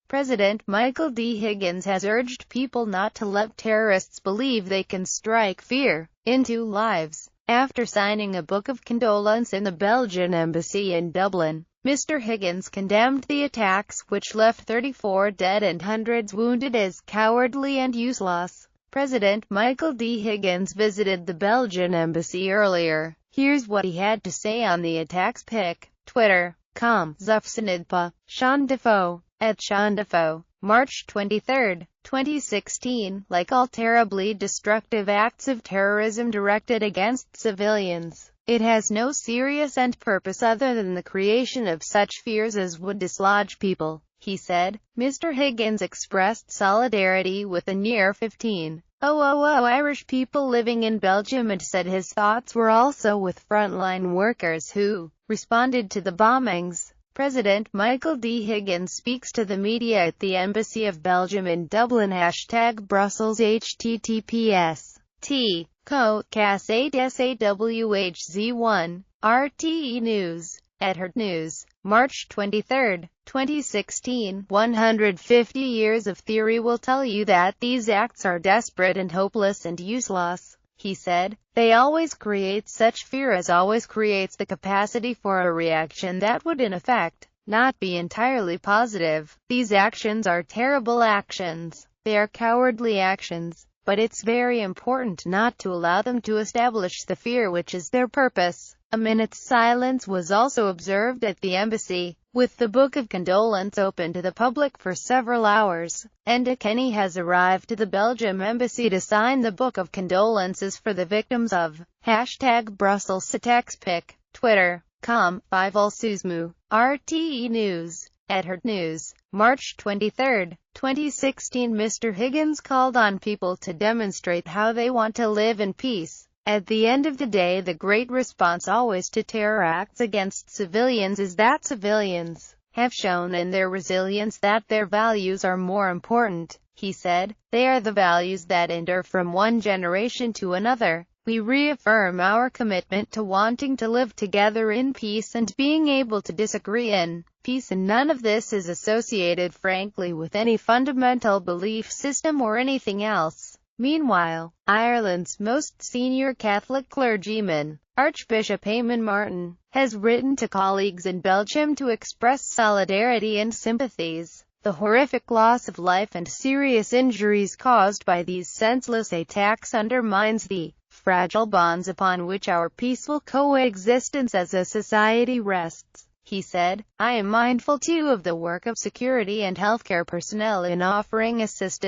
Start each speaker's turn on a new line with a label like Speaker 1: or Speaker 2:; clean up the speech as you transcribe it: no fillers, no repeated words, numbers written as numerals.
Speaker 1: President Michael D. Higgins has urged people not to let terrorists believe they can strike fear into lives. After signing a book of condolence in the Belgian embassy in Dublin, Mr. Higgins condemned the attacks, which left 34 dead and hundreds wounded, as cowardly and useless. President Michael D. Higgins visited the Belgian embassy earlier. Here's what he had to say on the attacks. Pic. Twitter.com. Zufsanidpa. Sean Defoe. @Sean Defoe. March 23, 2016. Like all terribly destructive acts of terrorism directed against civilians, it has no serious end purpose other than the creation of such fears as would dislodge people, he said. Mr. Higgins expressed solidarity with the near 15,000 Irish people living in Belgium and said his thoughts were also with frontline workers who responded to the bombings. President Michael D. Higgins speaks to the media at the Embassy of Belgium in Dublin. #Brussels https://co.cas8sawhz1 RTE News @Hert News. March 23, 2016. 150 years of theory will tell you that these acts are desperate and hopeless and useless, he said. They always create such fear as always creates the capacity for a reaction that would in effect not be entirely positive. These actions are terrible actions. They are cowardly actions, but it's very important not to allow them to establish the fear which is their purpose. A minute's silence was also observed at the embassy, with the Book of Condolence open to the public for several hours. Enda Kenny has arrived to the Belgium embassy to sign the Book of Condolences for the victims of #Brussels attacks. Pic. Twitter.com. Fievel Suzmu. RTE News @Hert News. March 23, 2016. Mr. Higgins called on people to demonstrate how they want to live in peace. At the end of the day, the great response always to terror acts against civilians is that civilians have shown in their resilience that their values are more important, he said. They are the values that endure from one generation to another. We reaffirm our commitment to wanting to live together in peace and being able to disagree in peace, and none of this is associated, frankly, with any fundamental belief system or anything else. Meanwhile, Ireland's most senior Catholic clergyman, Archbishop Eamon Martin, has written to colleagues in Belgium to express solidarity and sympathies. The horrific loss of life and serious injuries caused by these senseless attacks undermines the fragile bonds upon which our peaceful coexistence as a society rests, he said. I am mindful too of the work of security and healthcare personnel in offering assistance